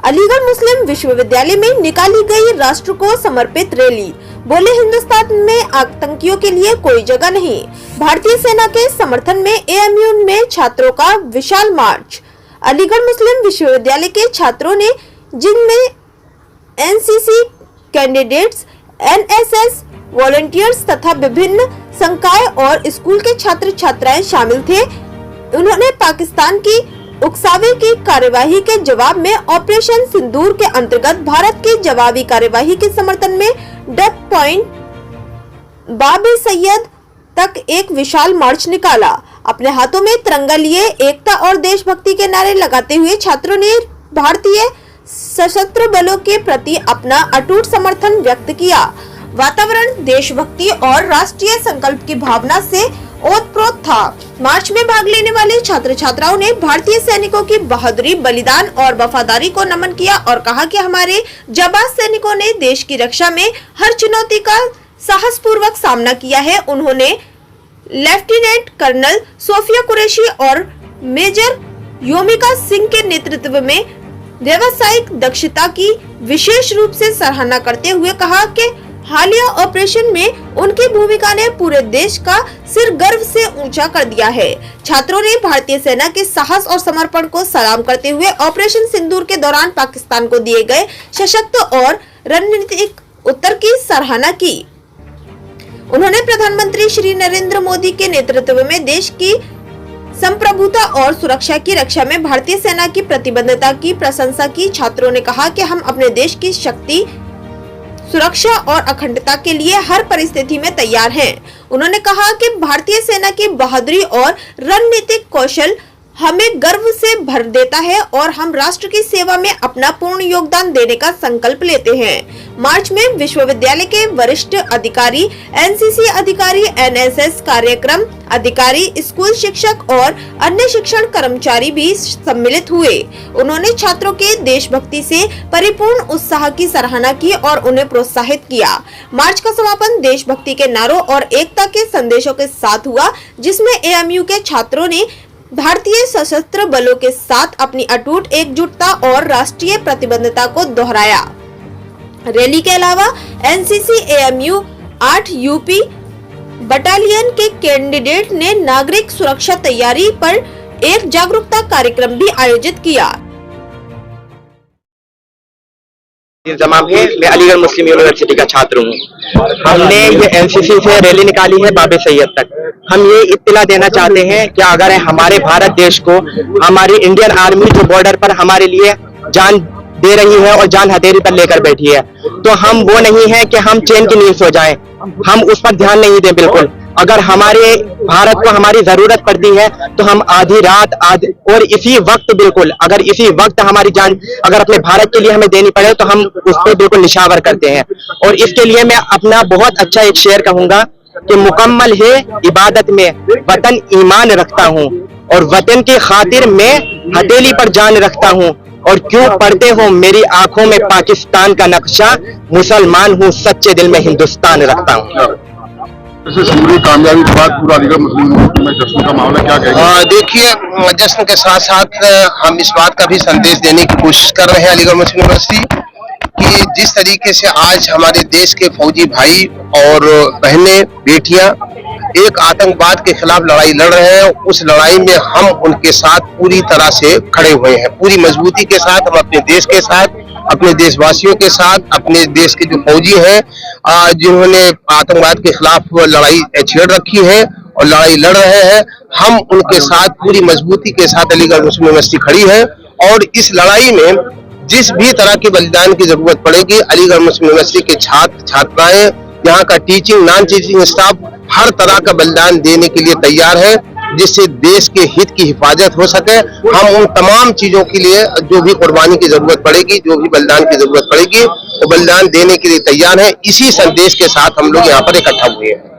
अलीगढ़ मुस्लिम विश्वविद्यालय में निकाली गई राष्ट्र को समर्पित रैली। बोले, हिंदुस्तान में आतंकियों के लिए कोई जगह नहीं। भारतीय सेना के समर्थन में एएमयू में छात्रों का विशाल मार्च। अलीगढ़ मुस्लिम विश्वविद्यालय के छात्रों ने, जिनमें एनसीसी कैंडिडेट्स, एनएसएस वॉलंटियर्स तथा विभिन्न संकाय और स्कूल के छात्र छात्राएं शामिल थे, उन्होंने पाकिस्तान की उकसावे की कार्यवाही के जवाब में ऑपरेशन सिंदूर के अंतर्गत भारत की जवाबी कार्यवाही के समर्थन में डक पॉइंट बाबे सैयद तक एक विशाल मार्च निकाला। अपने हाथों में तिरंगा लिए एकता और देशभक्ति के नारे लगाते हुए छात्रों ने भारतीय सशस्त्र बलों के प्रति अपना अटूट समर्थन व्यक्त किया। वातावरण देशभक्ति और राष्ट्रीय संकल्प की भावना से ओतप्रोत था। मार्च में भाग लेने वाले छात्र छात्राओं ने भारतीय सैनिकों की बहादुरी, बलिदान और वफादारी को नमन किया और कहा कि हमारे जाबाज सैनिकों ने देश की रक्षा में हर चुनौती का साहसपूर्वक सामना किया है। उन्होंने लेफ्टिनेंट कर्नल सोफिया कुरैशी और मेजर योमिका सिंह के नेतृत्व में व्यावसायिक दक्षता की विशेष रूप से सराहना करते हुए कहा कि हालिया ऑपरेशन में उनकी भूमिका ने पूरे देश का सिर गर्व से ऊंचा कर दिया है। छात्रों ने भारतीय सेना के साहस और समर्पण को सलाम करते हुए ऑपरेशन सिंदूर के दौरान पाकिस्तान को दिए गए सशक्त और रणनीतिक उत्तर की सराहना की। उन्होंने प्रधानमंत्री श्री नरेंद्र मोदी के नेतृत्व में देश की संप्रभुता और सुरक्षा की रक्षा में भारतीय सेना की प्रतिबद्धता की प्रशंसा की। छात्रों ने कहा कि हम अपने देश की शक्ति, सुरक्षा और अखंडता के लिए हर परिस्थिति में तैयार हैं। उन्होंने कहा कि भारतीय सेना की बहादुरी और रणनीतिक कौशल हमें गर्व से भर देता है और हम राष्ट्र की सेवा में अपना पूर्ण योगदान देने का संकल्प लेते हैं। मार्च में विश्वविद्यालय के वरिष्ठ अधिकारी, एनसीसी अधिकारी, एनएसएस कार्यक्रम अधिकारी, स्कूल शिक्षक और अन्य शिक्षण कर्मचारी भी सम्मिलित हुए। उन्होंने छात्रों के देशभक्ति से परिपूर्ण उत्साह की सराहना की और उन्हें प्रोत्साहित किया। मार्च का समापन देशभक्ति के नारों और एकता के संदेशों के साथ हुआ, जिसमें एएमयू के छात्रों ने भारतीय सशस्त्र बलों के साथ अपनी अटूट एकजुटता और राष्ट्रीय प्रतिबद्धता को दोहराया। रैली के अलावा एनसीसी एएमयू 8 यूपी बटालियन के कैंडिडेट ने नागरिक सुरक्षा तैयारी पर एक जागरूकता कार्यक्रम भी आयोजित किया। मैं अलीगढ़ मुस्लिम यूनिवर्सिटी का छात्र हूँ। हमने ये एनसीसी से रैली निकाली है बाबे सैयद तक। हम ये इत्तला देना चाहते हैं कि अगर हमारे भारत देश को हमारी इंडियन आर्मी जो बॉर्डर पर हमारे लिए जान दे रही है और जान हथेली पर लेकर बैठी है, तो हम वो नहीं है कि हम चैन की नींद सो जाएं, हम उस पर ध्यान नहीं दें। बिल्कुल, अगर हमारे भारत को हमारी जरूरत पड़ती है तो हम आधी रात और इसी वक्त, बिल्कुल अगर इसी वक्त हमारी जान अगर अपने भारत के लिए हमें देनी पड़े तो हम उस पर बिल्कुल निशावर करते हैं। और इसके लिए मैं अपना बहुत अच्छा एक शेर कहूंगा कि मुकम्मल है इबादत में वतन ईमान रखता हूँ और वतन की खातिर मैं हथेली पर जान रखता हूँ। और क्यों पढ़ते हो मेरी आंखों में पाकिस्तान का नक्शा, मुसलमान हूँ सच्चे दिल में हिंदुस्तान रखता हूँ। कामयाबी के बाद पूरा अलीगढ़ मुस्लिम यूनिवर्सिटी में जश्न का मामला क्या कहेंगे? देखिए, जश्न के साथ साथ हम इस बात का भी संदेश देने की कोशिश कर रहे हैं अलीगढ़ मुस्लिम यूनिवर्सिटी कि जिस तरीके से आज हमारे देश के फौजी भाई और बहनें, बेटियां एक आतंकवाद के खिलाफ लड़ाई लड़ रहे हैं, उस लड़ाई में हम उनके साथ पूरी तरह से खड़े हुए हैं। पूरी मजबूती के साथ हम अपने देश के साथ, अपने देशवासियों के साथ, अपने देश के जो फौजी हैं जिन्होंने आतंकवाद के खिलाफ लड़ाई छेड़ रखी है और लड़ाई लड़ रहे हैं, हम उनके साथ पूरी मजबूती के साथ अलीगढ़ मुस्लिम यूनिवर्सिटी खड़ी है। और इस लड़ाई में जिस भी तरह के बलिदान की जरूरत पड़ेगी, अलीगढ़ मुस्लिम यूनिवर्सिटी के छात्र छात्राएं, यहाँ का टीचिंग, नॉन टीचिंग स्टाफ हर तरह का बलिदान देने के लिए तैयार है, जिससे देश के हित की हिफाजत हो सके। हम उन तमाम चीजों के लिए जो भी कुर्बानी की जरूरत पड़ेगी, जो भी बलिदान की जरूरत पड़ेगी, वो बलिदान देने के लिए तैयार है। इसी संदेश के साथ हम लोग यहाँ पर इकट्ठा हुए हैं।